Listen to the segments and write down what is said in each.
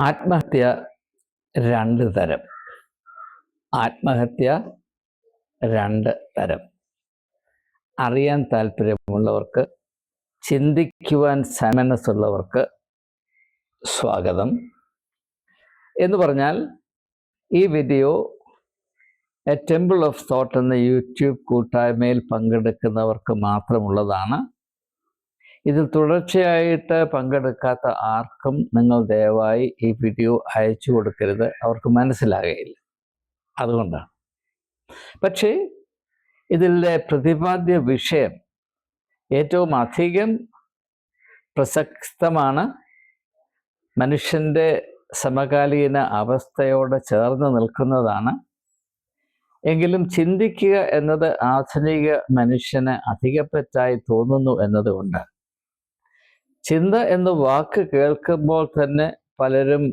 ആത്മഹത്യ രണ്ട് തരം. ആത്മഹത്യ രണ്ട് തരം. അറിയാൻ താല്പര്യമുള്ളവർക്ക്, ചിന്തിക്കുവാൻ മനസ്സുള്ളവർക്ക് സ്വാഗതം. എന്ന് പറഞ്ഞാൽ ഈ video A temple of thought എന്ന യൂട്യൂബ് കൂട്ടായ്മയിൽ പങ്കെടുക്കുന്നവർക്ക് മാത്രമുള്ളതാണ്. ഇതിൽ തുടർച്ചയായിട്ട് പങ്കെടുക്കാത്ത ആർക്കും നിങ്ങൾ ദയവായി ഈ വീഡിയോ അയച്ചു കൊടുക്കരുത്, അവർക്ക് മനസ്സിലാകുകയില്ല. അതുകൊണ്ടാണ്. പക്ഷേ ഇതിലെ പ്രതിപാദ്യ വിഷയം ഏറ്റവും അധികം പ്രസക്തമാണ്, മനുഷ്യൻ്റെ സമകാലീന അവസ്ഥയോട് ചേർന്ന് നിൽക്കുന്നതാണ്. എങ്കിലും ചിന്തിക്കുക എന്നത് ആധുനിക മനുഷ്യന് അധികപ്പറ്റായി തോന്നുന്നു എന്നതുകൊണ്ട് ചിന്ത എന്ന വാക്ക് കേൾക്കുമ്പോൾ തന്നെ പലരും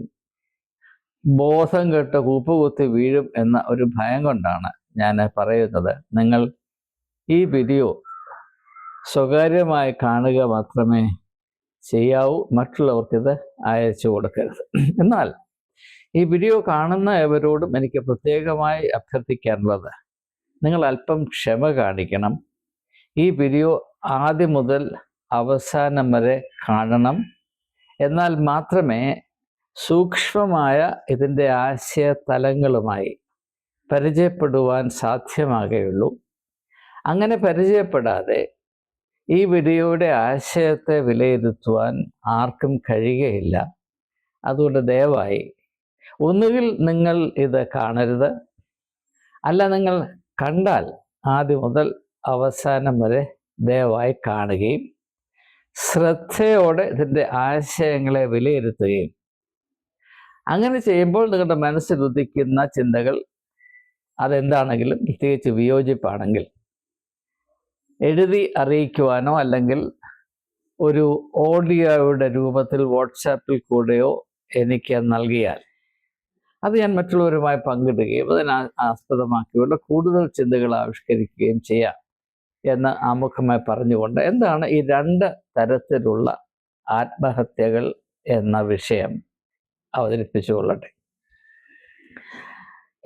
ബോധം കെട്ട് കൂപ്പുകുത്തി വീഴും എന്ന ഒരു ഭയം കൊണ്ടാണ് ഞാൻ പറയുന്നത്. നിങ്ങൾ ഈ വീഡിയോ സ്വകാര്യമായി കാണുക മാത്രമേ ചെയ്യാവൂ, മറ്റുള്ളവർക്കിത് അയച്ചു കൊടുക്കരുത്. എന്നാൽ ഈ വീഡിയോ കാണുന്ന എവരോടും എനിക്ക് പ്രത്യേകമായി അഭ്യർത്ഥിക്കാനുള്ളത്, നിങ്ങൾ അല്പം ക്ഷമ കാണിക്കണം. ഈ വീഡിയോ ആദ്യം മുതൽ അവസാനം വരെ കാണണം. എന്നാൽ മാത്രമേ സൂക്ഷ്മമായ ഇതിൻ്റെ ആശയതലങ്ങളുമായി പരിചയപ്പെടുവാൻ സാധ്യമാകുകയുള്ളൂ. അങ്ങനെ പരിചയപ്പെടാതെ ഈ വീഡിയോയുടെ ആശയത്തെ വിലയിരുത്തുവാൻ ആർക്കും കഴിയുകയില്ല. അതുകൊണ്ട് ദയവായി ഒന്നുകിൽ നിങ്ങൾ ഇത് കാണരുത്, അല്ല നിങ്ങൾ കണ്ടാൽ ആദ്യം മുതൽ അവസാനം വരെ ദയവായി കാണുകയും ശ്രദ്ധയോടെ ഇതിൻ്റെ ആശയങ്ങളെ വിലയിരുത്തുകയും, അങ്ങനെ ചെയ്യുമ്പോൾ നിങ്ങളുടെ മനസ്സിൽ ഉദിക്കുന്ന ചിന്തകൾ അതെന്താണെങ്കിലും, പ്രത്യേകിച്ച് വിയോജിപ്പാണെങ്കിൽ എഴുതി അറിയിക്കുവാനോ അല്ലെങ്കിൽ ഒരു ഓഡിയോയുടെ രൂപത്തിൽ വാട്സാപ്പിൽ കൂടെയോ എനിക്ക് നൽകിയാൽ അത് ഞാൻ മറ്റുള്ളവരുമായി പങ്കിടുകയും അതിനെ ആസ്പദമാക്കിയുള്ള കൂടുതൽ ചിന്തകൾ ആവിഷ്കരിക്കുകയും ചെയ്യാം എന്ന് ആമുഖമായി പറഞ്ഞുകൊണ്ട് എന്താണ് ഈ രണ്ട് തരത്തിലുള്ള ആത്മഹത്യകൾ എന്ന വിഷയം അവതരിപ്പിച്ചുകൊള്ളട്ടെ.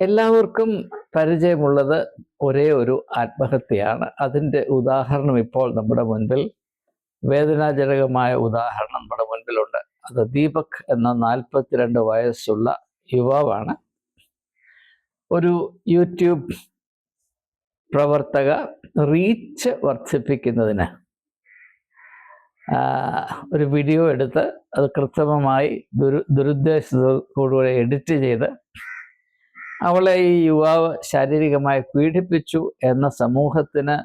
എല്ലാവർക്കും പരിചയമുള്ളത് ഒരേ ഒരു ആത്മഹത്യയാണ്. അതിൻ്റെ ഉദാഹരണം ഇപ്പോൾ നമ്മുടെ മുൻപിൽ, വേദനാജനകമായ ഉദാഹരണം നമ്മുടെ മുൻപിലുണ്ട്. അത് ദീപക് എന്ന 42 വയസ്സുള്ള യുവാവാണ്. ഒരു യൂട്യൂബ് പ്രവർത്തക റീച്ച് വർദ്ധിപ്പിക്കുന്നതിന് ഒരു വീഡിയോ എടുത്ത് അത് കൃത്രിമമായി ദുരുദ്ദേശത്തോടുകൂടി എഡിറ്റ് ചെയ്ത് അവളെ ഈ യുവാവ് ശാരീരികമായി പീഡിപ്പിച്ചു എന്ന സമൂഹത്തിന്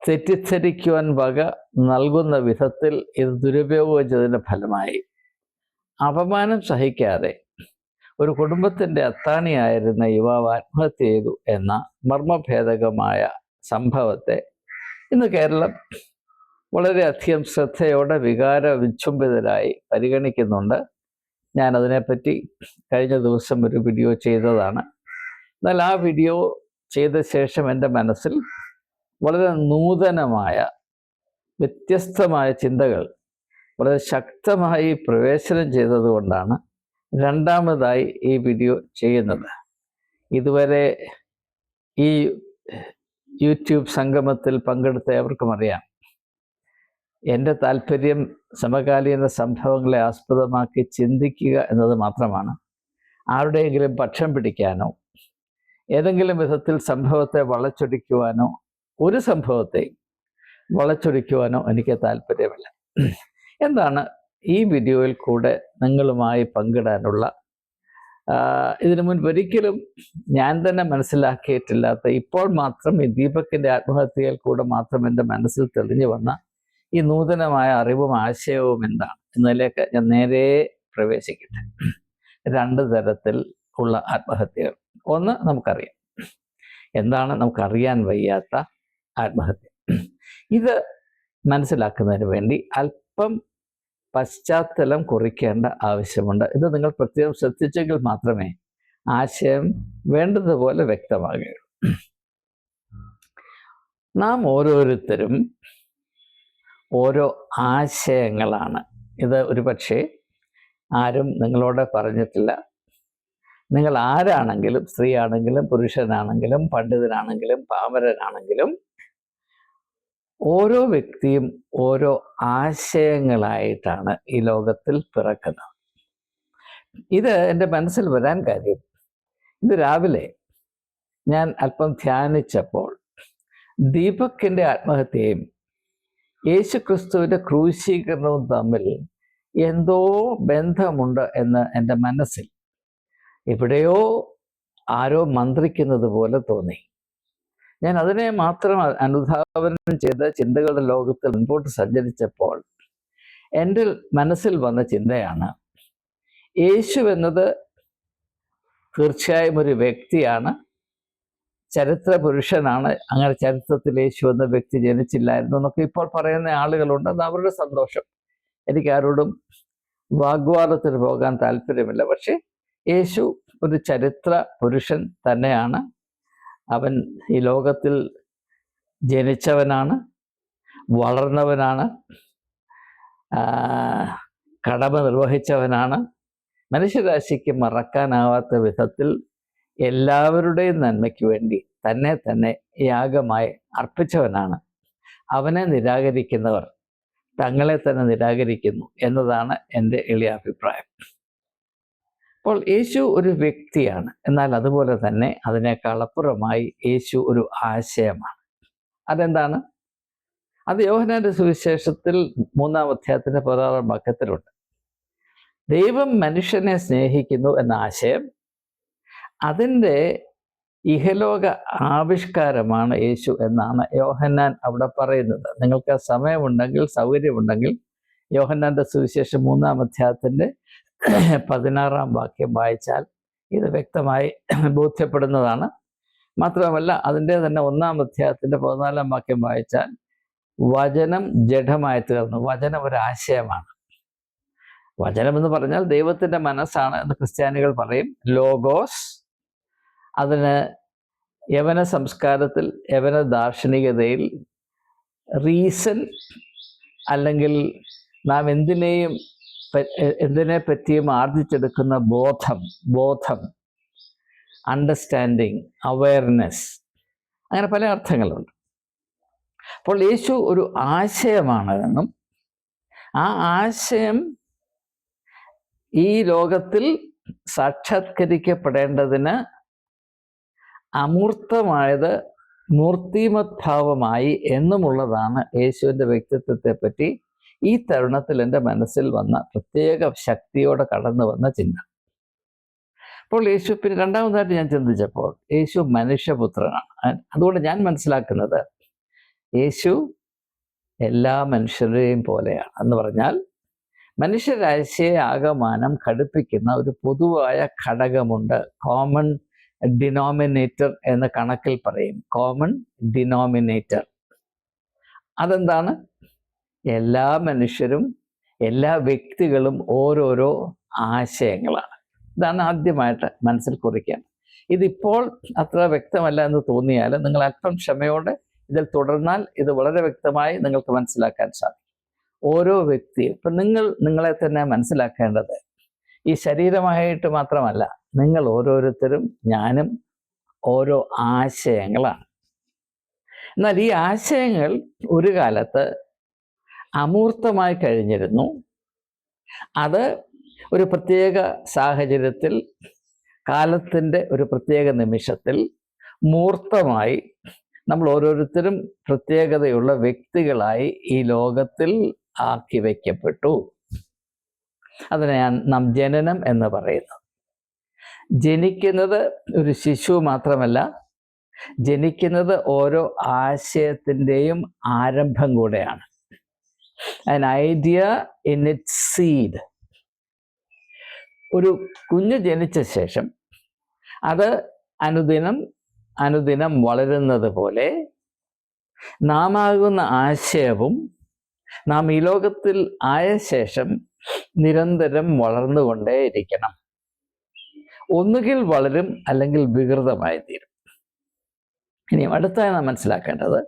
തെറ്റിദ്ധരിക്കുവാൻ വക നൽകുന്ന വിധത്തിൽ ഇത് ദുരുപയോഗിച്ചതിൻ്റെ ഫലമായി അപമാനം സഹിക്കാതെ ഒരു കുടുംബത്തിൻ്റെ അത്താണിയായിരുന്ന യുവാവ് ആത്മഹത്യ ചെയ്തു എന്ന മർമ്മഭേദകമായ സംഭവത്തെ ഇന്ന് കേരളം വളരെയധികം ശ്രദ്ധയോടെ വികാര വിചുംബിതരായി പരിഗണിക്കുന്നുണ്ട്. ഞാൻ അതിനെപ്പറ്റി കഴിഞ്ഞ ദിവസം ഒരു വീഡിയോ ചെയ്തതാണ്. എന്നാൽ ആ വീഡിയോ ചെയ്ത ശേഷം എൻ്റെ മനസ്സിൽ വളരെ നൂതനമായ വ്യത്യസ്തമായ ചിന്തകൾ വളരെ ശക്തമായി പ്രവേശനം ചെയ്തതുകൊണ്ടാണ് രണ്ടാമതായി ഈ വീഡിയോ ചെയ്യുന്നത്. ഇതുവരെ ഈ യൂട്യൂബ് സംഗമത്തിൽ പങ്കെടുത്ത ഏവർക്കും അറിയാം, എൻ്റെ താല്പര്യം സമകാലീന സംഭവങ്ങളെ ആസ്പദമാക്കി ചിന്തിക്കുക എന്നത് മാത്രമാണ്. ആരുടെയെങ്കിലും പക്ഷം പിടിക്കാനോ ഏതെങ്കിലും വിധത്തിൽ സംഭവത്തെ വളച്ചൊടിക്കുവാനോ, ഒരു സംഭവത്തെയും വളച്ചൊടിക്കുവാനോ എനിക്ക് താല്പര്യമില്ല. എന്താണ് ഈ വീഡിയോയിൽ കൂടെ നിങ്ങളുമായി പങ്കിടാനുള്ള, ഇതിനു മുൻപ് ഒരിക്കലും ഞാൻ തന്നെ മനസ്സിലാക്കിയിട്ടില്ലാത്ത, ഇപ്പോൾ മാത്രം ഈ ദീപകിൻ്റെ ആത്മഹത്യയിൽ കൂടെ മാത്രം എൻ്റെ മനസ്സിൽ തെളിഞ്ഞു വന്ന ഈ നൂതനമായ അറിവും ആശയവും എന്താണ് എന്നതിലേക്ക് ഞാൻ നേരെ പ്രവേശിക്കട്ടെ. രണ്ട് തരത്തിൽ ഉള്ള ആത്മഹത്യകൾ. ഒന്ന് നമുക്കറിയാം, എന്താണ് നമുക്കറിയാൻ വയ്യാത്ത ആത്മഹത്യ. ഇത് മനസ്സിലാക്കുന്നതിന് വേണ്ടി അല്പം പശ്ചാത്തലം കുറിക്കേണ്ട ആവശ്യമുണ്ട്. ഇത് നിങ്ങൾ പ്രത്യേകം ശ്രദ്ധിച്ചെങ്കിൽ മാത്രമേ ആശയം വേണ്ടതുപോലെ വ്യക്തമാകുകയുള്ളൂ. നാം ഓരോരുത്തരും ഓരോ ആശയങ്ങളാണ്. ഇത് ഒരു പക്ഷേ ആരും നിങ്ങളോട് പറഞ്ഞിട്ടില്ല. നിങ്ങൾ ആരാണെങ്കിലും, സ്ത്രീ ആണെങ്കിലും പുരുഷനാണെങ്കിലും പണ്ഡിതനാണെങ്കിലും പാമരനാണെങ്കിലും, ഓരോ വ്യക്തിയും ഓരോ ആശയങ്ങളായിട്ടാണ് ഈ ലോകത്തിൽ പിറക്കുന്നത്. ഇത് എൻ്റെ മനസ്സിൽ വരാൻ കാര്യം, ഇന്ന് രാവിലെ ഞാൻ അല്പം ധ്യാനിച്ചപ്പോൾ ദീപക്കിൻ്റെ ആത്മഹത്യയും യേശുക്രിസ്തുവിൻ്റെ ക്രൂശീകരണവും തമ്മിൽ എന്തോ ബന്ധമുണ്ട് എന്ന് എൻ്റെ മനസ്സിൽ എവിടെയോ ആരോ മന്ത്രിക്കുന്നത് പോലെ തോന്നി. ഞാൻ അതിനെ മാത്രം അനുധാവനം ചെയ്ത് ചിന്തകളുടെ ലോകത്തിൽ മുൻപോട്ട് സഞ്ചരിച്ചപ്പോൾ എൻ്റെ മനസ്സിൽ വന്ന ചിന്തയാണ്, യേശു എന്നത് തീർച്ചയായും ഒരു വ്യക്തിയാണ്, ചരിത്ര പുരുഷനാണ്. അങ്ങനെ ചരിത്രത്തിൽ യേശു എന്ന വ്യക്തി ജനിച്ചില്ലായിരുന്നു എന്നൊക്കെ ഇപ്പോൾ പറയുന്ന ആളുകളുണ്ട്. അത് അവരുടെ സന്തോഷം. എനിക്ക് ആരോടും വാഗ്വാദത്തിന് പോകാൻ താല്പര്യമില്ല. പക്ഷെ യേശു ഒരു ചരിത്ര പുരുഷൻ തന്നെയാണ്. അവൻ ഈ ലോകത്തിൽ ജനിച്ചവനാണ്, വളർന്നവനാണ്, കടമ നിർവഹിച്ചവനാണ്. മനുഷ്യരാശിക്ക് മറക്കാനാവാത്ത വിധത്തിൽ എല്ലാവരുടെയും നന്മയ്ക്ക് വേണ്ടി തന്നെ യാഗമായി അർപ്പിച്ചവനാണ്. അവനെ നിരാകരിക്കുന്നവർ തങ്ങളെ തന്നെ നിരാകരിക്കുന്നു എന്നതാണ് എൻ്റെ എളിയ അഭിപ്രായം. അപ്പോൾ യേശു ഒരു വ്യക്തിയാണ്, എന്നാൽ അതുപോലെ തന്നെ അതിനേക്കാൾ അപ്പുറമായി യേശു ഒരു ആശയമാണ്. അതെന്താണ്? അത് യോഹന്നാന്റെ സുവിശേഷത്തിൽ 3-ാം അധ്യായത്തിന്റെ 16-ാം വാക്യത്തിലുണ്ട്. ദൈവം മനുഷ്യനെ സ്നേഹിക്കുന്നു എന്ന ആശയം, അതിൻ്റെ ഇഹലോക ആവിഷ്കാരമാണ് യേശു എന്നാണ് യോഹന്നാൻ അവിടെ പറയുന്നത്. നിങ്ങൾക്ക് സമയമുണ്ടെങ്കിൽ, സൗകര്യമുണ്ടെങ്കിൽ യോഹന്നാന്റെ സുവിശേഷം 3-ാം അധ്യായത്തിൻ്റെ 16-ാം വാക്യം വായിച്ചാൽ ഇത് വ്യക്തമായി ബോധ്യപ്പെടുന്നതാണ്. മാത്രമല്ല അതിൻ്റെ തന്നെ 1-ാം അധ്യായത്തിൻ്റെ 14-ാം വാക്യം വായിച്ചാൽ വചനം ജഡമായി തീർന്നു. വചനം ഒരു ആശയമാണ്. വചനം എന്ന് പറഞ്ഞാൽ ദൈവത്തിൻ്റെ മനസ്സാണ് എന്ന് ക്രിസ്ത്യാനികൾ പറയും. ലോഗോസ്, അതിന് യവന സംസ്കാരത്തിൽ, യവന ദാർശനികതയിൽ റീസൺ, അല്ലെങ്കിൽ നാം എന്തിനെ പറ്റിയും ആർജിച്ചെടുക്കുന്ന ബോധം, അണ്ടർസ്റ്റാൻഡിങ്, അവയർനെസ്, അങ്ങനെ പല അർത്ഥങ്ങളുണ്ട്. അപ്പോൾ യേശു ഒരു ആശയമാണെന്നും ആ ആശയം ഈ ലോകത്തിൽ സാക്ഷാത്കരിക്കപ്പെടേണ്ടതിന് അമൂർത്തമായത് മൂർത്തിമദ്ഭാവമായി എന്നുമുള്ളതാണ് യേശുവിൻ്റെ വ്യക്തിത്വത്തെ പറ്റി ഈ തരുണത്തിൽ എൻ്റെ മനസ്സിൽ വന്ന പ്രത്യേക ശക്തിയോടെ കടന്നു വന്ന ചിന്ത. അപ്പോൾ യേശു, പിന്നെ രണ്ടാമതായിട്ട് ഞാൻ ചിന്തിച്ചപ്പോൾ യേശു മനുഷ്യപുത്രനാണ്. അതുകൊണ്ട് ഞാൻ മനസ്സിലാക്കുന്നത് യേശു എല്ലാ മനുഷ്യരെയും പോലെയാണ് എന്ന് പറഞ്ഞാൽ മനുഷ്യരാശിയെ ആകമാനം ഘടിപ്പിക്കുന്ന ഒരു പൊതുവായ ഘടകമുണ്ട്. കോമൺ ഡിനോമിനേറ്റർ എന്ന് കണക്കിൽ പറയും. കോമൺ ഡിനോമിനേറ്റർ അതെന്താണ്? എല്ലാ മനുഷ്യരും, എല്ലാ വ്യക്തികളും ഓരോരോ ആശയങ്ങളാണ്. ഇതാണ് ആദ്യമായിട്ട് മനസ്സിൽ കുറിക്കാൻ. ഇതിപ്പോൾ അത്ര വ്യക്തമല്ല എന്ന് തോന്നിയാൽ നിങ്ങൾ അല്പം ക്ഷമയോടെ ഇതിൽ തുടർന്നാൽ ഇത് വളരെ വ്യക്തമായി നിങ്ങൾക്ക് മനസ്സിലാക്കാൻ സാധിക്കും. ഓരോ വ്യക്തിയും, ഇപ്പം നിങ്ങളെ തന്നെ മനസ്സിലാക്കേണ്ടത് ഈ ശരീരമായിട്ട് മാത്രമല്ല, നിങ്ങൾ ഓരോരുത്തരും, ഞാനും ഓരോ ആശയങ്ങളാണ്. എന്നാൽ ഈ ആശയങ്ങൾ ഒരു കാലത്ത് അമൂർത്തമായി കഴിഞ്ഞിരുന്നു. അത് ഒരു പ്രത്യേക സാഹചര്യത്തിൽ, കാലത്തിൻ്റെ ഒരു പ്രത്യേക നിമിഷത്തിൽ മൂർത്തമായി നമ്മൾ ഓരോരുത്തരും പ്രത്യേകതയുള്ള വ്യക്തികളായി ഈ ലോകത്തിൽ ആക്കി വയ്ക്കപ്പെട്ടു. അതിനെ നാം ജനനം എന്ന് പറയുന്നു. ജനിക്കുന്നത് ഒരു ശിശു മാത്രമല്ല, ജനിക്കുന്നത് ഓരോ ആശയത്തിൻ്റെയും ആരംഭം കൂടെയാണ്. an idea in its seed. ഒരു കുഞ്ഞ് ജനിച്ച ശേഷം അത് അനുദിനം വളരുന്നത് പോലെ നാം ആകുന്ന ആശയവും നാം ഈ ലോകത്തിൽ ആയ ശേഷം നിരന്തരം വളർന്നുകൊണ്ടേയിരിക്കണം. ഒന്നുകിൽ വളരും, അല്ലെങ്കിൽ വികൃതമായി തീരും. ഇനി അടുത്തായി നാം മനസ്സിലാക്കേണ്ടത്,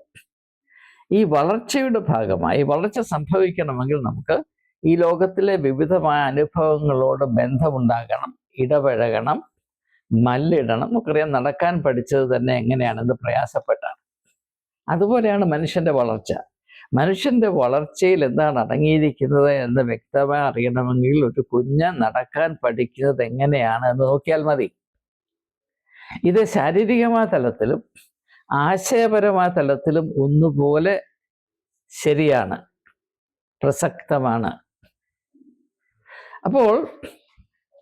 ഈ വളർച്ചയുടെ ഭാഗമായി വളർച്ച സംഭവിക്കണമെങ്കിൽ നമുക്ക് ഈ ലോകത്തിലെ വിവിധമായ അനുഭവങ്ങളോട് ബന്ധമുണ്ടാകണം, ഇടപഴകണം, മല്ലിടണം. നമുക്കറിയാം, നടക്കാൻ പഠിച്ചത് തന്നെ എങ്ങനെയാണെന്ന് പ്രയാസപ്പെട്ടാണ്. അതുപോലെയാണ് മനുഷ്യൻ്റെ വളർച്ച. മനുഷ്യൻ്റെ വളർച്ചയിൽ എന്താണ് അടങ്ങിയിരിക്കുന്നത് എന്ന് വ്യക്തമായി അറിയണമെങ്കിൽ ഒരു കുഞ്ഞ് നടക്കാൻ പഠിക്കുന്നത് എങ്ങനെയാണ് എന്ന് നോക്കിയാൽ മതി. ഇത് ശാരീരികമായ തലത്തിലും ആശയപരമായ തലത്തിലും ഒന്നുപോലെ ശരിയാണ്, പ്രസക്തമാണ്. അപ്പോൾ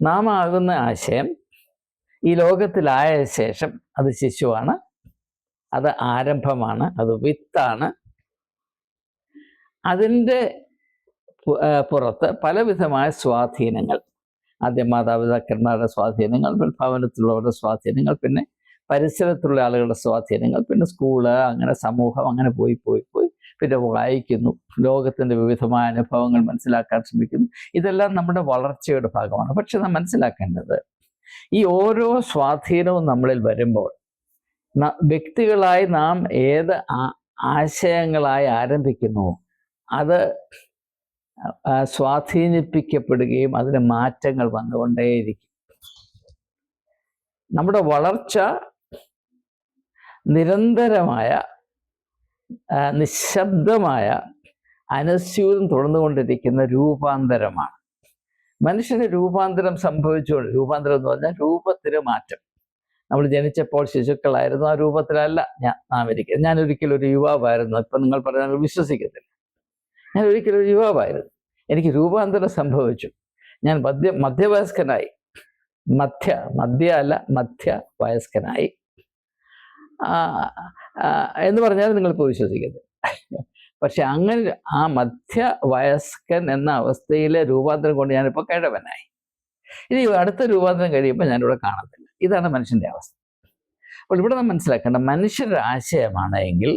നാം ആകുന്ന ആശയം ഈ ലോകത്തിലായ ശേഷം അത് ശിശുവാണ്, അത് ആരംഭമാണ്, അത് വിത്താണ്. അതിൻ്റെ പുറത്ത് പലവിധമായ സ്വാധീനങ്ങൾ, ആദ്യം മാതാപിതാക്കന്മാരുടെ സ്വാധീനങ്ങൾ, ഭവനത്തിലുള്ളവരുടെ സ്വാധീനങ്ങൾ, പിന്നെ പരിസരത്തുള്ള ആളുകളുടെ സ്വാധീനങ്ങൾ, പിന്നെ സ്കൂള്, അങ്ങനെ സമൂഹം, അങ്ങനെ പോയി പിന്നെ വായിക്കുന്നു, ലോകത്തിൻ്റെ വിവിധമായ അനുഭവങ്ങൾ മനസ്സിലാക്കാൻ ശ്രമിക്കുന്നു. ഇതെല്ലാം നമ്മുടെ വളർച്ചയുടെ ഭാഗമാണ്. പക്ഷെ നാം മനസ്സിലാക്കേണ്ടത്, ഈ ഓരോ സ്വാധീനവും നമ്മളിൽ വരുമ്പോൾ വ്യക്തികളായി നാം ഏത് ആശയങ്ങളായി ആരംഭിക്കുന്നു അത് സ്വാധീനിപ്പിക്കപ്പെടുകയും അതിന് മാറ്റങ്ങൾ വന്നുകൊണ്ടേയിരിക്കും. നമ്മുടെ വളർച്ച നിരന്തരമായ നിശബ്ദമായ അനുസ്യൂതം തുടർന്നുകൊണ്ടിരിക്കുന്ന രൂപാന്തരമാണ്. മനുഷ്യന് രൂപാന്തരം സംഭവിച്ചുകൊണ്ട്, രൂപാന്തരം എന്ന് പറഞ്ഞാൽ രൂപത്തിന് മാറ്റം. നമ്മൾ ജനിച്ചപ്പോൾ ശിശുക്കളായിരുന്നു, ആ രൂപത്തിലല്ല നാം ഇരിക്കുക. ഞാനൊരിക്കലും ഒരു യുവാവായിരുന്നു. ഇപ്പം നിങ്ങൾ പറഞ്ഞാൽ വിശ്വസിക്കത്തില്ല. ഞാൻ ഒരിക്കലും ഒരു യുവാവായിരുന്നു. എനിക്ക് രൂപാന്തരം സംഭവിച്ചു. ഞാൻ മധ്യവയസ്കനായി, മധ്യവയസ്കനായി എന്ന് പറഞ്ഞാൽ നിങ്ങളിപ്പോൾ വിശ്വസിക്കത്തില്ല. പക്ഷെ അങ്ങനെ ആ മധ്യവയസ്കൻ എന്ന അവസ്ഥയിലെ രൂപാന്തരം കൊണ്ട് ഞാനിപ്പോൾ കിഴവനായി. ഇനി അടുത്ത രൂപാന്തരം കഴിയുമ്പോൾ ഞാനിവിടെ കാണത്തില്ല. ഇതാണ് മനുഷ്യൻ്റെ അവസ്ഥ. അപ്പോൾ ഇവിടെ നാം മനസ്സിലാക്കേണ്ട, മനുഷ്യരുടെ ആശയമാണ് എങ്കിൽ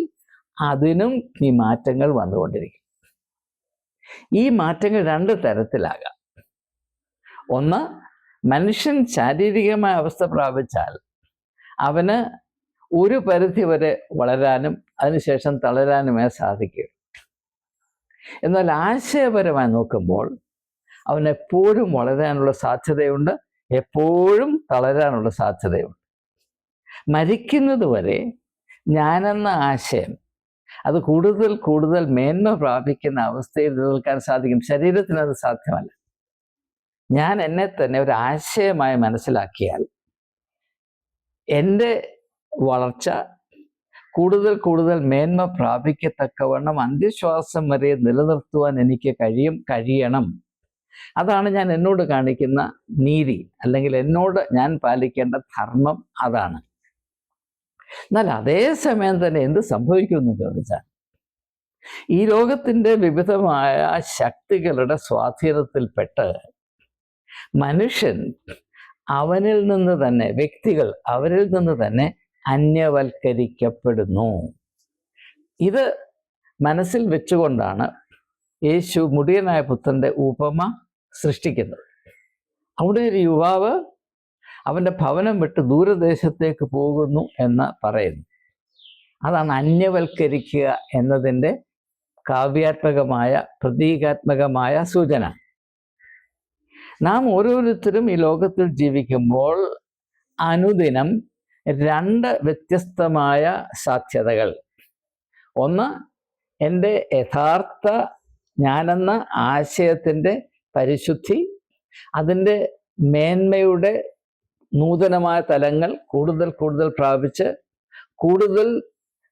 അതിനും ഈ മാറ്റങ്ങൾ വന്നുകൊണ്ടിരിക്കും. ഈ മാറ്റങ്ങൾ രണ്ട് തരത്തിലാകാം. ഒന്ന്, മനുഷ്യൻ ശാരീരികമായ അവസ്ഥ പ്രാപിച്ചാൽ അവന് ഒരു പരിധി വരെ വളരാനും അതിനുശേഷം തളരാനുമേ സാധിക്കൂ. എന്നാൽ ആശയപരമായി നോക്കുമ്പോൾ അവനെപ്പോഴും വളരാനുള്ള സാധ്യതയുണ്ട്, എപ്പോഴും തളരാനുള്ള സാധ്യതയുണ്ട്. മരിക്കുന്നത് വരെ ഞാനെന്ന ആശയം അത് കൂടുതൽ കൂടുതൽ മേന്മ പ്രാപിക്കുന്ന അവസ്ഥയിൽ നിലനിൽക്കാൻ സാധിക്കും. ശരീരത്തിന് അത് സാധ്യമല്ല. ഞാൻ എന്നെ തന്നെ ഒരു ആശയമായി മനസ്സിലാക്കിയാൽ എൻ്റെ വളർച്ച കൂടുതൽ കൂടുതൽ മേന്മ പ്രാപിക്കത്തക്കവണ്ണം അന്ത്യശ്വാസം വരെ നിലനിർത്തുവാൻ എനിക്ക് കഴിയണം. അതാണ് ഞാൻ എന്നോട് കാണിക്കുന്ന നീതി, അല്ലെങ്കിൽ എന്നോട് ഞാൻ പാലിക്കേണ്ട ധർമ്മം. അതാണ്. എന്നാൽ അതേ സമയം തന്നെ എന്ത് സംഭവിക്കുമെന്ന് ചോദിച്ചാൽ, ഈ ലോകത്തിൻ്റെ വിവിധമായ ശക്തികളുടെ സ്വാധീനത്തിൽപ്പെട്ട് മനുഷ്യൻ അവനിൽ നിന്ന് തന്നെ, വ്യക്തികൾ അവരിൽ നിന്ന് തന്നെ അന്യവൽക്കരിക്കപ്പെടുന്നു. ഇത് മനസ്സിൽ വെച്ചുകൊണ്ടാണ് യേശു മുടിയനായ പുത്രൻ്റെ ഉപമ സൃഷ്ടിക്കുന്നത്. അവിടെ ഒരു യുവാവ് അവൻ്റെ ഭവനം വിട്ട് ദൂരദേശത്തേക്ക് പോകുന്നു എന്ന് പറയുന്നു. അതാണ് അന്യവൽക്കരിക്കുക എന്നതിൻ്റെ കാവ്യാത്മകമായ, പ്രതീകാത്മകമായ സൂചന. നാം ഓരോരുത്തരും ഈ ലോകത്തിൽ ജീവിക്കുമ്പോൾ അനുദിനം രണ്ട് വ്യത്യസ്തമായ സാധ്യതകൾ. ഒന്ന്, എൻ്റെ യഥാർത്ഥ ഞാനെന്ന ആശയത്തിൻ്റെ പരിശുദ്ധി, അതിൻ്റെ മേന്മയുടെ നൂതനമായ തലങ്ങൾ കൂടുതൽ കൂടുതൽ പ്രാപിച്ച്, കൂടുതൽ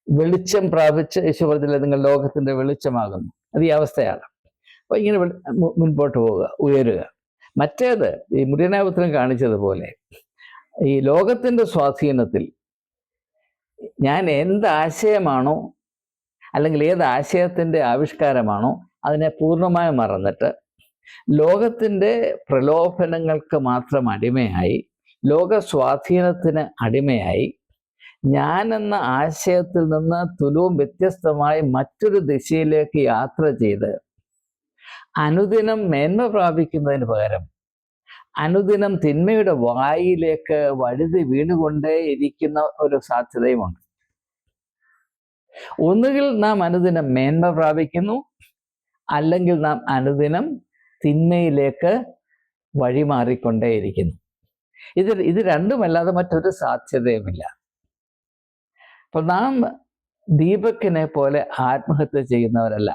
വെളിച്ചം പ്രാപിച്ച്, യേശു പറഞ്ഞില്ലേ, നിങ്ങൾ ലോകത്തിൻ്റെ വെളിച്ചമാകുന്നു. അത് ഈ അവസ്ഥയാണ്. അപ്പോൾ ഇങ്ങനെ മുൻപോട്ട് പോവുക, ഉയരുക. മറ്റേത് ഈ മുടിയനായ പുത്രൻ കാണിച്ചതുപോലെ ഈ ലോകത്തിൻ്റെ സ്വാധീനത്തിൽ ഞാൻ എന്ത് ആശയമാണോ, അല്ലെങ്കിൽ ഏത് ആശയത്തിൻ്റെ ആവിഷ്കാരമാണോ, അതിനെ പൂർണ്ണമായി മറന്നിട്ട് ലോകത്തിൻ്റെ പ്രലോഭനങ്ങൾക്ക് മാത്രം അടിമയായി, ലോക സ്വാധീനത്തിന് അടിമയായി, ഞാനെന്ന ആശയത്തിൽ നിന്ന് തുലവും വ്യത്യസ്തമായി മറ്റൊരു ദിശയിലേക്ക് യാത്ര ചെയ്ത് അനുദിനം മേന്മ പ്രാപിക്കുന്നതിന് പകരം അനുദിനം തിന്മയുടെ വായിലേക്ക് വഴുതി വീണുകൊണ്ടേ ഇരിക്കുന്ന ഒരു സാധ്യതയുമുണ്ട്. ഒന്നുകിൽ നാം അനുദിനം മേന്മ പ്രാപിക്കുന്നു, അല്ലെങ്കിൽ നാം അനുദിനം തിന്മയിലേക്ക് വഴിമാറിക്കൊണ്ടേയിരിക്കുന്നു. ഇത് രണ്ടുമല്ലാതെ മറ്റൊരു സാധ്യതയുമില്ല. അപ്പോൾ നാം ദീപക്കിനെ പോലെ ആത്മഹത്യ ചെയ്യുന്നവരല്ല.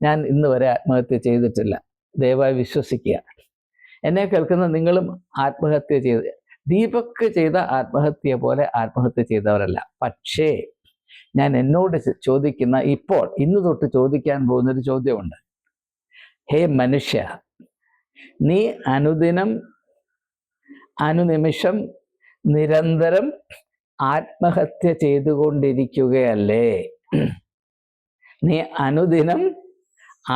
ഞാൻ ഇന്ന് വരെ ആത്മഹത്യ ചെയ്തിട്ടില്ല. ദയവായി വിശ്വസിക്കുക. എന്നെ കേൾക്കുന്ന നിങ്ങളും ആത്മഹത്യ ചെയ്ത് ദീപക്ക് ചെയ്ത ആത്മഹത്യ പോലെ ആത്മഹത്യ ചെയ്തവരല്ല. പക്ഷേ ഞാൻ എന്നോട് ചോദിക്കുന്ന, ഇന്ന് തൊട്ട് ചോദിക്കാൻ പോകുന്നൊരു ചോദ്യമുണ്ട്. ഹേ മനുഷ്യ, നീ അനുദിനം അനുനിമിഷം നിരന്തരം ആത്മഹത്യ ചെയ്തുകൊണ്ടിരിക്കുകയല്ലേ? നീ അനുദിനം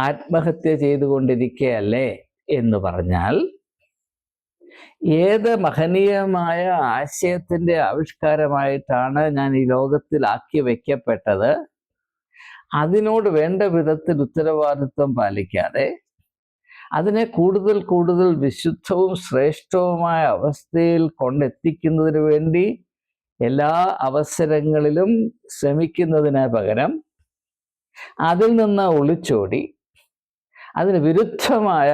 ആത്മഹത്യ ചെയ്തുകൊണ്ടിരിക്കുകയല്ലേ എന്ന് പറഞ്ഞാൽ, ഏത് മഹനീയമായ ആശയത്തിൻ്റെ ആവിഷ്കാരമായിട്ടാണ് ഞാൻ ഈ ലോകത്തിലാക്കി വയ്ക്കപ്പെട്ടത്, അതിനോട് വേണ്ട വിധത്തിൽ ഉത്തരവാദിത്വം പാലിക്കാതെ അതിനെ കൂടുതൽ കൂടുതൽ വിശുദ്ധവും ശ്രേഷ്ഠവുമായ അവസ്ഥയിൽ കൊണ്ടെത്തിക്കുന്നതിന് വേണ്ടി എല്ലാ അവസരങ്ങളിലും ശ്രമിക്കുന്നതിന് പകരം അതിൽ നിന്ന് ഒളിച്ചോടി അതിന് വിരുദ്ധമായ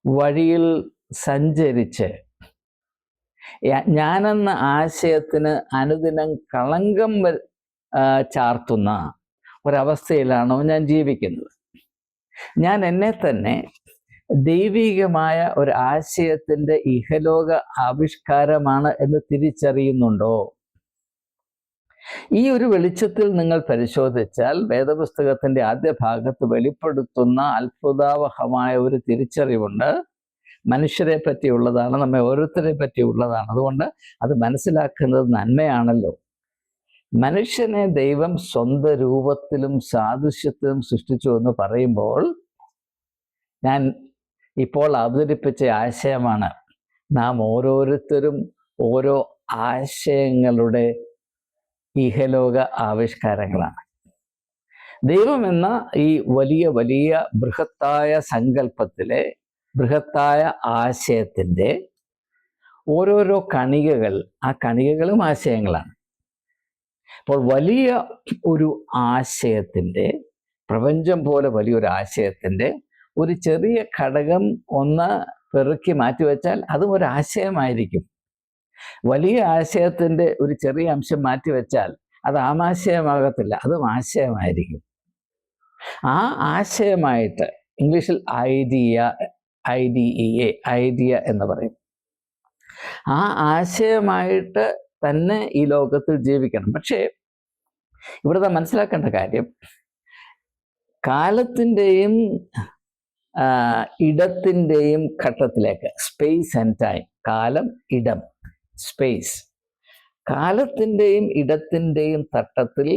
വഴിയിൽ സഞ്ചരിച്ച് ഞാനെന്ന ആശയത്തിന് അനുദിനം കളങ്കം ചാർത്തുന്ന ഒരവസ്ഥയിലാണോ ഞാൻ ജീവിക്കുന്നത്? ഞാൻ എന്നെ തന്നെ ദൈവികമായ ഒരു ആശയത്തിൻ്റെ ഇഹലോക ആവിഷ്കാരമാണ് എന്ന് തിരിച്ചറിയുന്നുണ്ടോ? ഈ ഒരു വെളിച്ചത്തിൽ നിങ്ങൾ പരിശോധിച്ചാൽ വേദപുസ്തകത്തിൻ്റെ ആദ്യ ഭാഗത്ത് വെളിപ്പെടുത്തുന്ന അത്ഭുതാവഹമായ ഒരു തിരിച്ചറിവുണ്ട്. മനുഷ്യരെ പറ്റിയുള്ളതാണ്, നമ്മെ ഓരോരുത്തരെ പറ്റിയുള്ളതാണ്. അതുകൊണ്ട് അത് മനസ്സിലാക്കുന്നത് നന്മയാണല്ലോ. മനുഷ്യനെ ദൈവം സ്വന്തം രൂപത്തിലും സാദൃശ്യത്തിലും സൃഷ്ടിച്ചു എന്ന് പറയുമ്പോൾ ഞാൻ ഇപ്പോൾ അവതരിപ്പിച്ച ആശയമാണ്, നാം ഓരോരുത്തരും ഓരോ ആശയങ്ങളുടെ ഇഹലോക ആവിഷ്കാരങ്ങളാണ്. ദൈവം എന്ന ഈ വലിയ വലിയ ബൃഹത്തായ സങ്കല്പത്തിലെ ബൃഹത്തായ ആശയത്തിൻ്റെ ഓരോരോ കണികകൾ, ആ കണികകളും ആശയങ്ങളാണ്. അപ്പോൾ വലിയ ഒരു ആശയത്തിൻ്റെ, പ്രപഞ്ചം പോലെ വലിയൊരു ആശയത്തിൻ്റെ ഒരു ചെറിയ ഘടകം ഒന്ന് പെറുക്കി മാറ്റിവെച്ചാൽ അതും ഒരു ആശയമായിരിക്കും. വലിയ ആശയത്തിൻ്റെ ഒരു ചെറിയ അംശം മാറ്റിവെച്ചാൽ അത് ആമാശയമാകത്തില്ല, അതും ആശയമായിരിക്കും. ആ ആശയമായിട്ട് ഇംഗ്ലീഷിൽ ഐഡിയ എന്ന് പറയും. ആ ആശയമായിട്ട് തന്നെ ഈ ലോകത്തിൽ ജീവിക്കണം. പക്ഷേ ഇവിടെ മനസ്സിലാക്കേണ്ട കാര്യം, കാലത്തിൻ്റെയും ഇടത്തിൻ്റെയും ഘട്ടത്തിലേക്ക്, സ്പേസ് ആൻഡ് ടൈം, കാലം, ഇടം, സ്പേസ്, കാലത്തിൻ്റെയും ഇടത്തിൻ്റെയും തട്ടത്തിൽ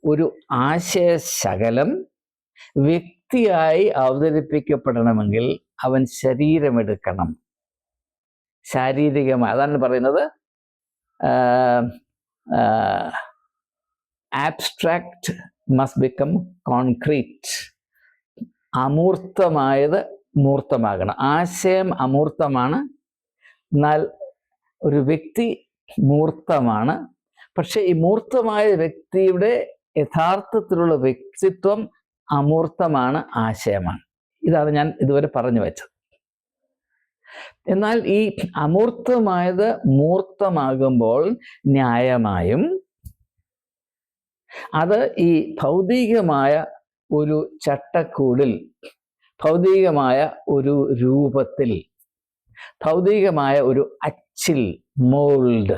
ഒരു ആശയശകലം വ്യക്തിയായി അവതരിപ്പിക്കപ്പെടണമെങ്കിൽ അവൻ ശരീരമെടുക്കണം. ശാരീരികമായി, അതാണ് പറയുന്നത് ആബ്സ്ട്രാക്റ്റ് മസ്റ്റ് ബിക്കം കോൺക്രീറ്റ്. അമൂർത്തമായത് മൂർത്തമാകണം. ആശയം അമൂർത്തമാണ്, എന്നാൽ ഒരു വ്യക്തി മൂർത്തമാണ്. പക്ഷെ ഈ മൂർത്തമായ വ്യക്തിയുടെ യഥാർത്ഥത്തിലുള്ള വ്യക്തിത്വം അമൂർത്തമാണ്, ആശയമാണ്. ഇതാണ് ഞാൻ ഇതുവരെ പറഞ്ഞു വെച്ചത്. എന്നാൽ ഈ അമൂർത്തമായത് മൂർത്തമാകുമ്പോൾ ന്യായമായും അത് ഈ ഭൗതികമായ ഒരു ചട്ടക്കൂടിൽ, ഭൗതികമായ ഒരു രൂപത്തിൽ, ഭൗതികമായ ഒരു അച്ചിൽ, മോൾഡ്,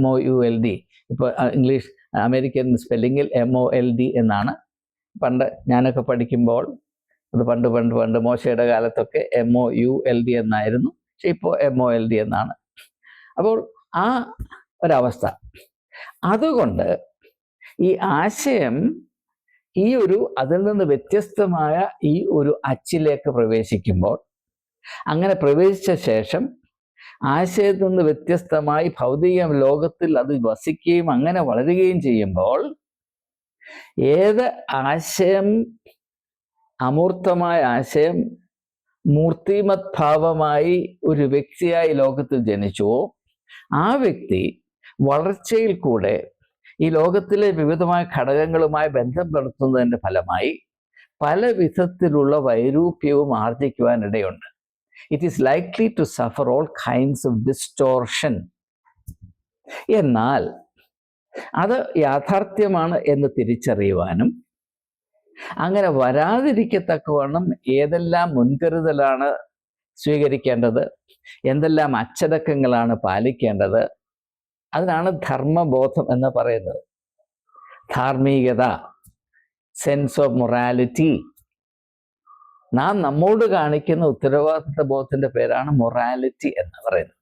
MOULD, ഇപ്പോൾ ഇംഗ്ലീഷ് അമേരിക്കൻ സ്പെല്ലിങ്ങിൽ MOLD എന്നാണ്. പണ്ട് ഞാനൊക്കെ പഠിക്കുമ്പോൾ അത് പണ്ട് മോശയുടെ കാലത്തൊക്കെ MOULD എന്നായിരുന്നു. പക്ഷെ ഇപ്പോൾ MOLD എന്നാണ്. അപ്പോൾ ആ ഒരവസ്ഥ. അതുകൊണ്ട് ഈ ആശയം അതിൽ നിന്ന് വ്യത്യസ്തമായ ഈ ഒരു അച്ചിലേക്ക് പ്രവേശിക്കുമ്പോൾ, അങ്ങനെ പ്രവേശിച്ച ശേഷം ആശയത്തിൽ നിന്ന് വ്യത്യസ്തമായി ഭൗതിക ലോകത്തിൽ അത് വസിക്കുകയും അങ്ങനെ വളരുകയും ചെയ്യുമ്പോൾ, ഏത് ആശയം, അമൂർത്തമായ ആശയം മൂർത്തിമത് ഭാവമായി ഒരു വ്യക്തിയായി ലോകത്തിൽ ജനിച്ചുവോ, ആ വ്യക്തി വളർച്ചയിൽ കൂടെ ഈ ലോകത്തിലെ വിവിധമായ ഘടകങ്ങളുമായി ബന്ധം പുലർത്തുന്നതിൻ്റെ ഫലമായി പല വിധത്തിലുള്ള വൈരൂപ്യവും ആർജിക്കുവാനിടയുണ്ട്. It is likely to suffer all kinds of distortion. എന്നാൽ അത് യാഥാർത്ഥ്യമാണ് എന്ന് തിരിച്ചറിയുവാനും അങ്ങനെ വരാതിരിക്കത്തക്കവണ്ണം ഏതെല്ലാം മുൻകരുതലാണ് സ്വീകരിക്കേണ്ടത്, എന്തെല്ലാം അച്ചടക്കങ്ങളാണ് പാലിക്കേണ്ടത്, അതിനാണ് ധർമ്മബോധം എന്ന് പറയുന്നത്. ധാർമ്മികത, സെൻസ് ഓഫ് മൊറാലിറ്റി. നാം നമ്മോട് കാണിക്കുന്ന ഉത്തരവാദിത്ത ബോധത്തിൻ്റെ പേരാണ് മൊറാലിറ്റി എന്ന് പറയുന്നത്.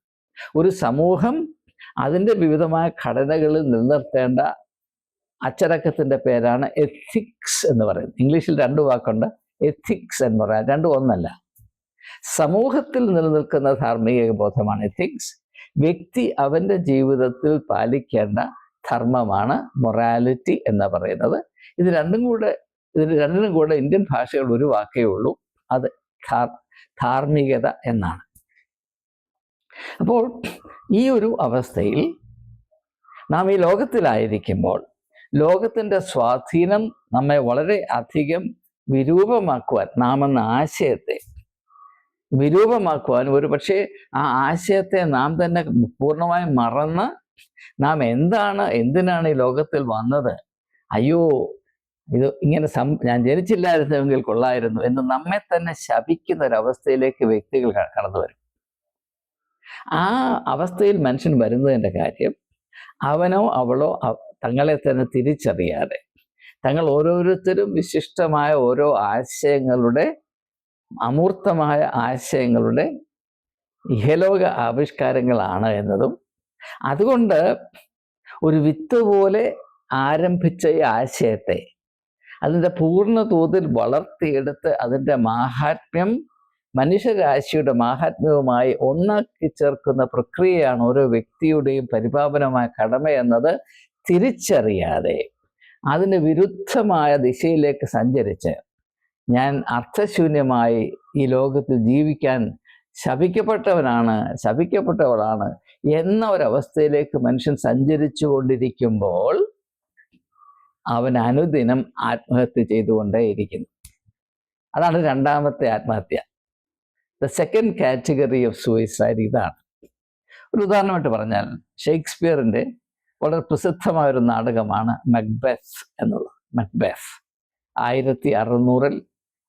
ഒരു സമൂഹം അതിൻ്റെ വിവിധമായ ഘടനകളിൽ നിലനിർത്തേണ്ട അച്ചടക്കത്തിൻ്റെ പേരാണ് എത്തിക്സ് എന്ന് പറയുന്നത്. ഇംഗ്ലീഷിൽ 2 വാക്കുണ്ട്, എത്തിക്സ് ആൻഡ് മൊറാൽ. രണ്ടും ഒന്നല്ല. സമൂഹത്തിൽ നിലനിൽക്കുന്ന ധാർമ്മിക ബോധമാണ് എത്തിക്സ്. വ്യക്തി അവൻ്റെ ജീവിതത്തിൽ പാലിക്കേണ്ട ധർമ്മമാണ് മൊറാലിറ്റി എന്ന് പറയുന്നത്. ഇതിന് രണ്ടിനും കൂടെ ഇന്ത്യൻ ഭാഷകൾ ഒരു വാക്കേ ഉള്ളൂ, അത് ധാർമ്മികത എന്നാണ്. അപ്പോൾ ഈ ഒരു അവസ്ഥയിൽ നാം ഈ ലോകത്തിലായിരിക്കുമ്പോൾ ലോകത്തിൻ്റെ സ്വാധീനം നമ്മെ വളരെ അധികം വിരൂപമാക്കുവാൻ, നാം എന്ന ആശയത്തെ വിരൂപമാക്കുവാൻ, ഒരു പക്ഷേ ആ ആശയത്തെ നാം തന്നെ പൂർണ്ണമായും മറന്ന് നാം എന്തിനാണ് ഈ ലോകത്തിൽ വന്നത്, അയ്യോ ഇത് ഇങ്ങനെ ഞാൻ ജനിച്ചില്ലായിരുന്നുവെങ്കിൽ കൊള്ളായിരുന്നു എന്ന് നമ്മെ തന്നെ ശപിക്കുന്ന ഒരവസ്ഥയിലേക്ക് വ്യക്തികൾ കടന്നു വരും. ആ അവസ്ഥയിൽ മനുഷ്യൻ വരുന്നതിൻ്റെ കാര്യം, അവനോ അവളോ തങ്ങളെ തന്നെ തിരിച്ചറിയാതെ തങ്ങൾ ഓരോരുത്തരും വിശിഷ്ടമായ ഓരോ ആശയങ്ങളുടെ, അമൂർത്തമായ ആശയങ്ങളുടെ ഇഹലോക ആവിഷ്കാരങ്ങളാണ് എന്നതും, അതുകൊണ്ട് ഒരു വിത്ത് പോലെ ആരംഭിച്ച ഈ ആശയത്തെ അതിൻ്റെ പൂർണ്ണ തോതിൽ വളർത്തിയെടുത്ത് അതിൻ്റെ മാഹാത്മ്യം മനുഷ്യരാശിയുടെ മാഹാത്മ്യവുമായി ഒന്നാക്കി ചേർക്കുന്ന പ്രക്രിയയാണ് ഓരോ വ്യക്തിയുടെയും പരിപാവനമായ കടമ എന്നത് തിരിച്ചറിയാതെ അതിന് വിരുദ്ധമായ ദിശയിലേക്ക് സഞ്ചരിച്ച് ഞാൻ അർത്ഥശൂന്യമായി ഈ ലോകത്തിൽ ജീവിക്കാൻ ശപിക്കപ്പെട്ടവളാണ് എന്ന ഒരവസ്ഥയിലേക്ക് മനുഷ്യൻ സഞ്ചരിച്ചു കൊണ്ടിരിക്കുമ്പോൾ അവൻ അനുദിനം ആത്മഹത്യ ചെയ്തുകൊണ്ടേയിരിക്കുന്നു. അതാണ് രണ്ടാമത്തെ ആത്മഹത്യ. The second category of suicide ഇതാണ്. ഒരു ഉദാഹരണമായിട്ട് പറഞ്ഞാൽ, ഷേക്സ്പിയറിൻ്റെ വളരെ പ്രസിദ്ധമായൊരു നാടകമാണ് മക്ബെത്ത് എന്നുള്ളത്. മക്ബെത്ത് 1600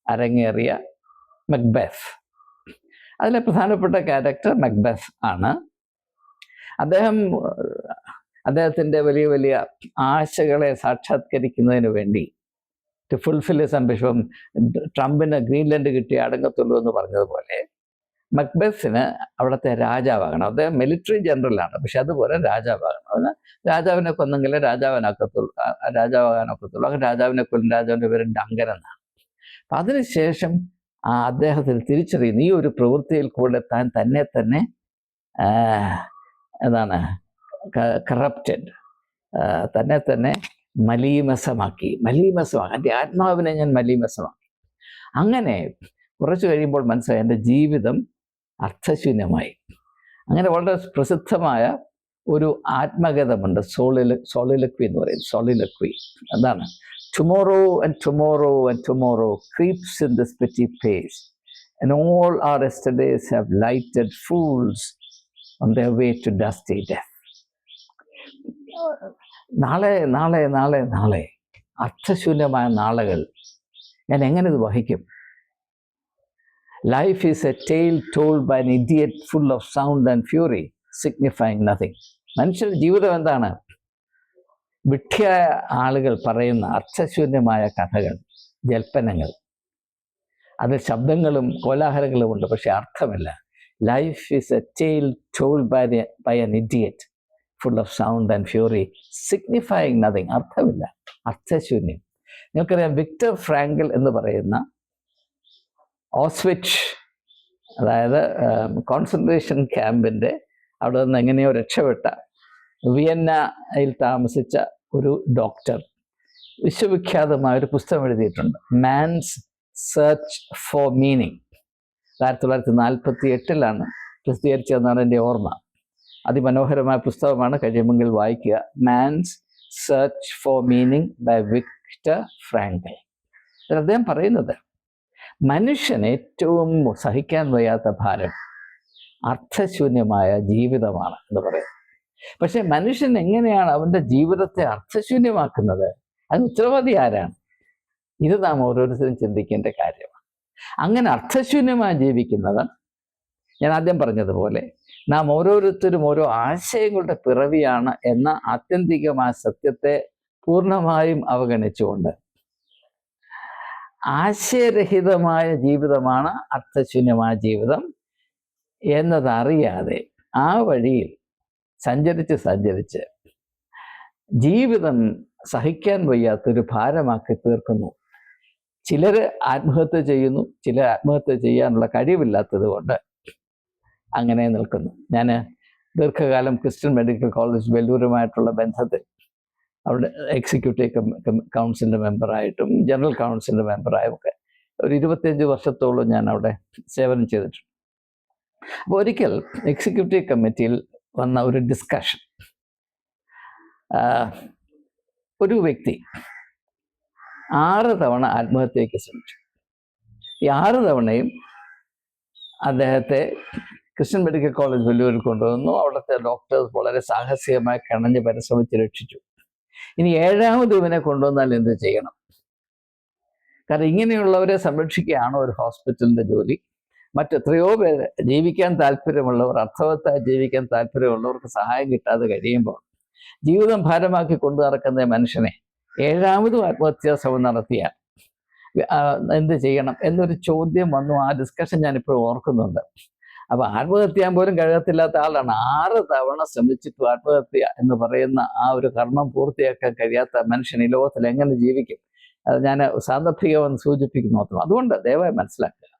അരങ്ങേറിയ മക്ബെത്ത്. അതിലെ പ്രധാനപ്പെട്ട ക്യാരക്ടർ മക്ബെത്ത് ആണ്. അദ്ദേഹത്തിൻ്റെ വലിയ വലിയ ആശകളെ സാക്ഷാത്കരിക്കുന്നതിന് വേണ്ടി, ടു ഫുൾഫിൽ ഹിസ് ആംബിഷൻ, ട്രംപിന് ഗ്രീൻലൻഡ് കിട്ടിയ അടങ്ങത്തുള്ളൂ എന്ന് പറഞ്ഞതുപോലെ മക്ബെത്തിന് അവിടുത്തെ രാജാവാകണം. അദ്ദേഹം മിലിറ്ററി ജനറലാണ്, പക്ഷെ അതുപോലെ രാജാവാകണം. അതിന് രാജാവിനെ കൊന്നെങ്കിലേ രാജാവാകാനൊക്കത്തുള്ളൂ. അങ്ങനെ രാജാവിനെ കൊല്ലും. രാജാവിൻ്റെ പേര് ഡങ്കൻ എന്നാണ്. അപ്പം അതിനുശേഷം അദ്ദേഹത്തിന് തിരിച്ചറിയുന്നു, ഈ ഒരു പ്രവൃത്തിയിൽ കൂടെ താൻ തന്നെ കറപ്റ്റഡ്, തന്നെ മലീമസമാക്കി. എൻ്റെ ആത്മാവിനെ ഞാൻ മലീമസമാക്കി. അങ്ങനെ കുറച്ച് കഴിയുമ്പോൾ മനസ്സിലായി എൻ്റെ ജീവിതം അർത്ഥശൂന്യമായി. അങ്ങനെ വളരെ പ്രസിദ്ധമായ ഒരു ആത്മഗതമുണ്ട്, സോളിലക്വി എന്ന് പറയും. സോളിലക്വി എന്താണ്? Tomorrow and tomorrow and tomorrow creeps in this petty pace, and all our yesterdays have lighted fools on their way to dusty death. നാളെ അർത്ഥശൂന്യമായ നാളുകൾ ഞാൻ എങ്ങനെ ഇത് വഹിക്കും? Life is a tale told by an idiot full of sound and fury, signifying nothing. മനുഷ്യരുടെ ജീവിതം എന്താണ്? വിഡ്ഢിയായ ആളുകൾ പറയുന്ന അർത്ഥശൂന്യമായ കഥകൾ, ജൽപ്പനങ്ങൾ. അതിൽ ശബ്ദങ്ങളും കോലാഹലങ്ങളും ഉണ്ട്, പക്ഷെ അർത്ഥമില്ല. Life is a tale told by an idiot full of sound and fury, signifying nothing. അർത്ഥമില്ല, അർത്ഥശൂന്യം. നിങ്ങൾക്കറിയാം, വിക്ടർ ഫ്രാങ്കൽ എന്ന് പറയുന്ന ഓസ്വിച്ച്, അതായത് കോൺസെൻട്രേഷൻ ക്യാമ്പിൻ്റെ അവിടെ നിന്ന് എങ്ങനെയോ രക്ഷപ്പെട്ട വിയന്നയിൽ താമസിച്ച ഒരു ഡോക്ടർ വിശ്വവിഖ്യാതമായൊരു പുസ്തകം എഴുതിയിട്ടുണ്ട്, മാൻസ് സെർച്ച് ഫോർ മീനിങ്. 1948 പ്രസിദ്ധീകരിച്ചതെന്നാണ് എൻ്റെ ഓർമ്മ. അതിമനോഹരമായ പുസ്തകമാണ്, കഴിയുമെങ്കിൽ വായിക്കുക. Man's search for meaning by Victor Frankl. അദ്ദേഹം പറയുന്നത് മനുഷ്യന് ഏറ്റവും സഹിക്കാൻ വയ്യാത്ത ഭാരം അർത്ഥശൂന്യമായ ജീവിതമാണ് എന്ന് പറയുന്നത്. പക്ഷെ മനുഷ്യൻ എങ്ങനെയാണ് അവൻ്റെ ജീവിതത്തെ അർത്ഥശൂന്യമാക്കുന്നത്? അതിന് ഉത്തരവാദി ആരാണ്? ഇത് നാം ഓരോരുത്തരും ചിന്തിക്കേണ്ട കാര്യമാണ്. അങ്ങനെ അർത്ഥശൂന്യമായി ജീവിക്കുന്നത്, ഞാൻ ആദ്യം പറഞ്ഞതുപോലെ, നാം ഓരോരുത്തരും ഓരോ ആശയങ്ങളുടെ പിറവിയാണ് എന്ന ആത്യന്തികമായ സത്യത്തെ പൂർണ്ണമായും അവഗണിച്ചുകൊണ്ട് ആശയരഹിതമായ ജീവിതമാണ് അർത്ഥശൂന്യമായ ജീവിതം എന്നതറിയാതെ ആ വഴിയിൽ സഞ്ചരിച്ച് ജീവിതം സഹിക്കാൻ വയ്യാത്തൊരു ഭാരമാക്കി തീർക്കുന്നു. ചിലർ ആത്മഹത്യ ചെയ്യുന്നു, ചിലർ ആത്മഹത്യ ചെയ്യാനുള്ള കഴിവില്ലാത്തത് കൊണ്ട് അങ്ങനെ നിൽക്കുന്നു. ഞാൻ ദീർഘകാലം ക്രിസ്ത്യൻ മെഡിക്കൽ കോളേജ് വെല്ലൂരുമായിട്ടുള്ള ബന്ധത്തിൽ അവിടെ എക്സിക്യൂട്ടീവ് കൗൺസിലിൻ്റെ മെമ്പറായിട്ടും ജനറൽ കൗൺസിലിൻ്റെ മെമ്പറായും ഒക്കെ ഒരു 25 വർഷത്തോളം ഞാൻ അവിടെ സേവനം ചെയ്തിട്ടുണ്ട്. അപ്പോൾ ഒരിക്കൽ എക്സിക്യൂട്ടീവ് കമ്മിറ്റിയിൽ വന്ന ഒരു ഡിസ്കഷൻ, ഒരു വ്യക്തി 6 തവണ ആത്മഹത്യയ്ക്ക് ശ്രമിച്ചു. ഈ 6 തവണയും അദ്ദേഹത്തെ ക്രിസ്ത്യൻ മെഡിക്കൽ കോളേജ് വെല്ലൂരിൽ കൊണ്ടുവന്നു. അവിടുത്തെ ഡോക്ടേഴ്സ് വളരെ സാഹസികമായി കിണഞ്ഞ് പരിശ്രമിച്ച് രക്ഷിച്ചു. ഇനി 7ാമത് ഇവനെ കൊണ്ടുവന്നാൽ എന്ത് ചെയ്യണം? കാരണം ഇങ്ങനെയുള്ളവരെ സംരക്ഷിക്കുകയാണോ ഒരു ഹോസ്പിറ്റലിൻ്റെ ജോലി? മറ്റെത്രയോ പേര് ജീവിക്കാൻ താല്പര്യമുള്ളവർ, അർത്ഥവത്തായി ജീവിക്കാൻ താല്പര്യമുള്ളവർക്ക് സഹായം കിട്ടാതെ കഴിയുമ്പോൾ ജീവിതം ഭാരമാക്കി കൊണ്ടു നടക്കുന്ന മനുഷ്യനെ 7ാമതും ആത്മഹത്യാ ശ്രമം നടത്തിയാൽ എന്ത് ചെയ്യണം എന്നൊരു ചോദ്യം വന്നു. ആ ഡിസ്കഷൻ ഞാനിപ്പോഴും ഓർക്കുന്നുണ്ട്. അപ്പോൾ ആത്മഹത്യ ചെയ്യാൻ പോലും കഴിയത്തില്ലാത്ത ആളാണ് 6 തവണ ശ്രമിച്ചിട്ടും ആത്മഹത്യ എന്ന് പറയുന്ന ആ ഒരു കർമ്മം പൂർത്തിയാക്കാൻ കഴിയാത്ത മനുഷ്യൻ ഈ ലോകത്തിൽ എങ്ങനെ ജീവിക്കും? അത് ഞാൻ സാന്ദർഭികമെന്ന് സൂചിപ്പിക്കുന്നു മാത്രം. അതുകൊണ്ട് ദയവായി മനസ്സിലാക്കുക,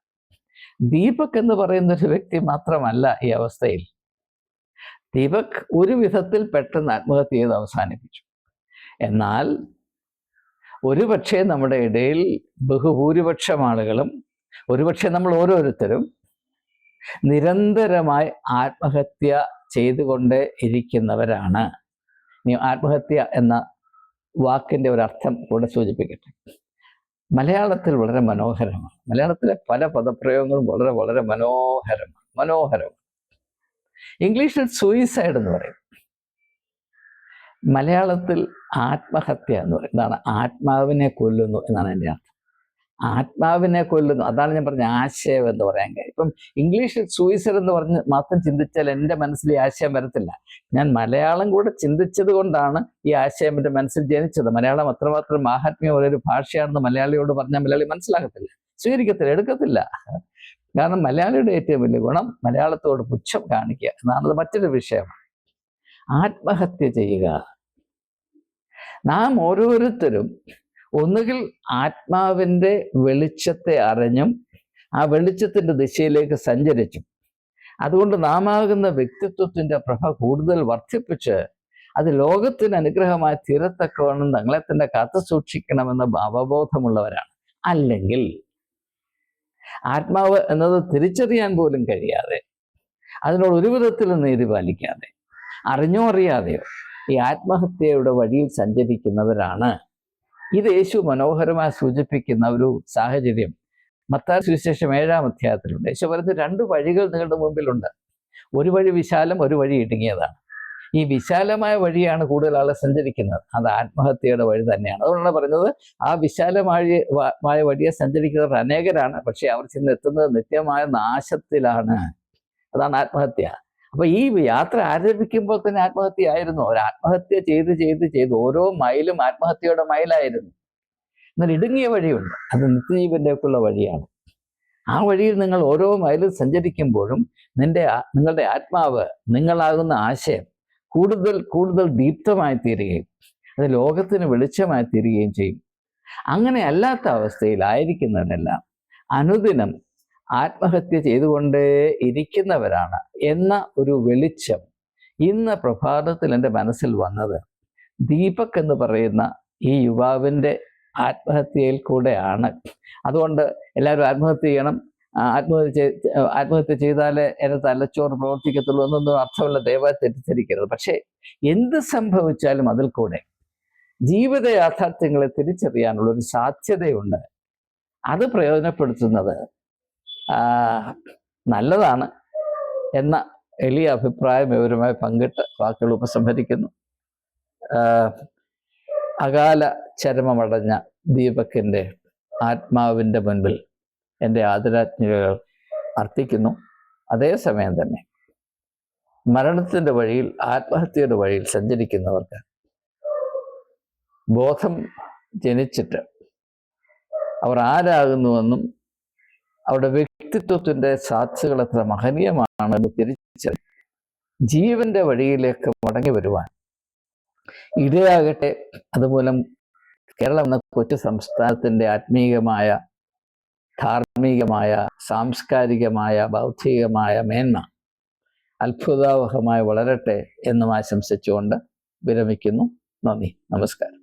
ദീപക് എന്ന് പറയുന്ന ഒരു വ്യക്തി മാത്രമല്ല ഈ അവസ്ഥയിൽ. ദീപക് ഒരു വിധത്തിൽ പെട്ടെന്ന് ആത്മഹത്യ ചെയ്ത് അവസാനിപ്പിച്ചു. എന്നാൽ ഒരുപക്ഷെ നമ്മുടെ ഇടയിൽ ബഹുഭൂരിപക്ഷം ആളുകളും, ഒരുപക്ഷെ നമ്മൾ ഓരോരുത്തരും നിരന്തരമായി ആത്മഹത്യ ചെയ്തുകൊണ്ടേ ഇരിക്കുന്നവരാണ്. ഇനി ആത്മഹത്യ എന്ന വാക്കിൻ്റെ ഒരർത്ഥം കൂടെ സൂചിപ്പിക്കട്ടെ. മലയാളത്തിൽ വളരെ മനോഹരമാണ്. മലയാളത്തിലെ പല പദപ്രയോഗങ്ങളും വളരെ വളരെ മനോഹരമാണ്. ഇംഗ്ലീഷിൽ സൂയിസൈഡ് എന്ന് പറയും, മലയാളത്തിൽ ആത്മഹത്യ എന്ന് പറയും. എന്താണ്? ആത്മാവിനെ കൊല്ലുന്നു എന്നാണ് എൻ്റെ അർത്ഥം. ആത്മാവിനെ കൊല്ലുന്നു, അതാണ് ഞാൻ പറഞ്ഞ ആശയം എന്ന് പറയാൻ കാര്യം. ഇപ്പം ഇംഗ്ലീഷിൽ സൂയിസൈഡ് എന്ന് പറഞ്ഞ് മാത്രം ചിന്തിച്ചാൽ എൻ്റെ മനസ്സിൽ ഈ ആശയം വരത്തില്ല. ഞാൻ മലയാളം കൂടെ ചിന്തിച്ചത് കൊണ്ടാണ് ഈ ആശയം എൻ്റെ മനസ്സിൽ ജനിച്ചത്. മലയാളം അത്രമാത്രം മാഹാത്മ്യമുള്ള ഒരു ഭാഷയാണെന്ന് മലയാളിയോട് പറഞ്ഞാൽ മലയാളി മനസ്സിലാകത്തില്ല, സ്വീകരിക്കത്തില്ല, എടുക്കത്തില്ല. കാരണം മലയാളിയുടെ ഏറ്റവും വലിയ ഗുണം മലയാളത്തോട് പുച്ഛം കാണിക്കുക എന്നാണത് മറ്റൊരു വിഷയമാണ്. ആത്മഹത്യ ചെയ്യുക. നാം ഓരോരുത്തരും ഒന്നുകിൽ ആത്മാവിൻ്റെ വെളിച്ചത്തെ അറിഞ്ഞും ആ വെളിച്ചത്തിൻ്റെ ദിശയിലേക്ക് സഞ്ചരിച്ചും അതുകൊണ്ട് നാമാകുന്ന വ്യക്തിത്വത്തിൻ്റെ പ്രഭ കൂടുതൽ വർദ്ധിപ്പിച്ച് അത് ലോകത്തിന് അനുഗ്രഹമായി തീരത്തക്കവണ്ണം തങ്ങളെ തന്നെ കാത്തു സൂക്ഷിക്കണമെന്ന അവബോധമുള്ളവരാണ്. അല്ലെങ്കിൽ ആത്മാവ് എന്നത് തിരിച്ചറിയാൻ പോലും കഴിയാതെ, അതിനോട് ഒരു വിധത്തിലും നീതി പാലിക്കാതെ, അറിഞ്ഞോ അറിയാതെയോ ഈ ആത്മഹത്യയുടെ വഴിയിൽ സഞ്ചരിക്കുന്നവരാണ്. ഇത് യേശു മനോഹരമായി സൂചിപ്പിക്കുന്ന ഒരു സാഹചര്യം മത്തായി സുവിശേഷം 7-ാം അധ്യായത്തിലുണ്ട്. യേശു പറയുന്നത് 2 വഴികൾ നിങ്ങളുടെ മുമ്പിലുണ്ട്. ഒരു വഴി വിശാലം, ഒരു വഴി ഇടുങ്ങിയതാണ്. ഈ വിശാലമായ വഴിയാണ് കൂടുതൽ ആളെ സഞ്ചരിക്കുന്നത്. അത് ആത്മഹത്യയുടെ വഴി തന്നെയാണ്. അതുകൊണ്ടാണ് പറയുന്നത് ആ വിശാലമായ വഴിയെ സഞ്ചരിക്കുന്നവർ അനേകരാണ്, പക്ഷെ അവർ ചെന്നെത്തുന്നത് നിത്യമായ നാശത്തിലാണ്. അതാണ് ആത്മഹത്യ. അപ്പൊ ഈ യാത്ര ആരംഭിക്കുമ്പോൾ തന്നെ ആത്മഹത്യ ആയിരുന്നു. ഒരു ആത്മഹത്യ ചെയ്ത് ഓരോ മൈലും ആത്മഹത്യയുടെ മൈലായിരുന്നു. എന്നാൽ ഇടുങ്ങിയ വഴിയുണ്ട്, അത് നിത്യജീവൻ്റെയൊക്കെയുള്ള വഴിയാണ്. ആ വഴിയിൽ നിങ്ങൾ ഓരോ മൈലും സഞ്ചരിക്കുമ്പോഴും നിങ്ങളുടെ ആത്മാവ്, നിങ്ങളാകുന്ന ആശയം കൂടുതൽ ദീപ്തമായി തീരുകയും അത് ലോകത്തിന് വെളിച്ചമായി തീരുകയും ചെയ്യും. അങ്ങനെ അല്ലാത്ത അവസ്ഥയിലായിരിക്കുന്നവരെല്ലാം അനുദിനം ആത്മഹത്യ ചെയ്തുകൊണ്ടേ ഇരിക്കുന്നവരാണ് എന്ന ഒരു വെളിച്ചം ഇന്ന് പ്രഭാതത്തിൽ എൻ്റെ മനസ്സിൽ വന്നത് ദീപക് എന്ന് പറയുന്ന ഈ യുവാവിൻ്റെ ആത്മഹത്യയിൽ കൂടെയാണ്. അതുകൊണ്ട് എല്ലാവരും ആത്മഹത്യ ചെയ്യണം, ആത്മഹത്യ ചെയ്താലേ എൻ്റെ തലച്ചോറ് പ്രവർത്തിക്കത്തുള്ളൂ എന്നൊന്നും അർത്ഥമുള്ള ദയവായി തെറ്റിദ്ധരിക്കരുത്. പക്ഷേ എന്ത് സംഭവിച്ചാലും അതിൽ കൂടെ ജീവിത യാഥാർത്ഥ്യങ്ങളെ തിരിച്ചറിയാനുള്ള ഒരു സാധ്യതയുണ്ട് അത് പ്രയോജനപ്പെടുത്തുന്നത് നല്ലതാണ് എന്ന എളിയ അഭിപ്രായം ഇവരുമായി പങ്കിട്ട് വാക്കുകൾ ഉപസംഹരിക്കുന്നു. അകാല ചരമമടഞ്ഞ ദീപക്കിൻ്റെ ആത്മാവിൻ്റെ മുൻപിൽ എൻ്റെ ആദരാജ്ഞലികൾ അർപ്പിക്കുന്നു. അതേസമയം തന്നെ മരണത്തിൻ്റെ വഴിയിൽ, ആത്മഹത്യയുടെ വഴിയിൽ സഞ്ചരിക്കുന്നവർക്ക് ബോധം ജനിച്ചിട്ട് അവർ ആരാകുന്നുവെന്നും അവരുടെ വ്യക്തിത്വത്തിൻ്റെ സാധ്യതകൾ എത്ര മഹനീയമാണെന്ന് തിരിച്ചറിഞ്ഞ് ജീവന്റെ വഴിയിലേക്ക് മടങ്ങി വരുവാൻ ഇടയാകട്ടെ. അതുമൂലം കേരളം എന്ന കൊച്ചു സംസ്ഥാനത്തിൻ്റെ ആത്മീയമായ, ധാർമ്മികമായ, സാംസ്കാരികമായ, ബൗദ്ധികമായ മേന്മ അത്ഭുതാവഹമായി വളരട്ടെ എന്നും ആശംസിച്ചുകൊണ്ട് വിരമിക്കുന്നു. നന്ദി, നമസ്കാരം.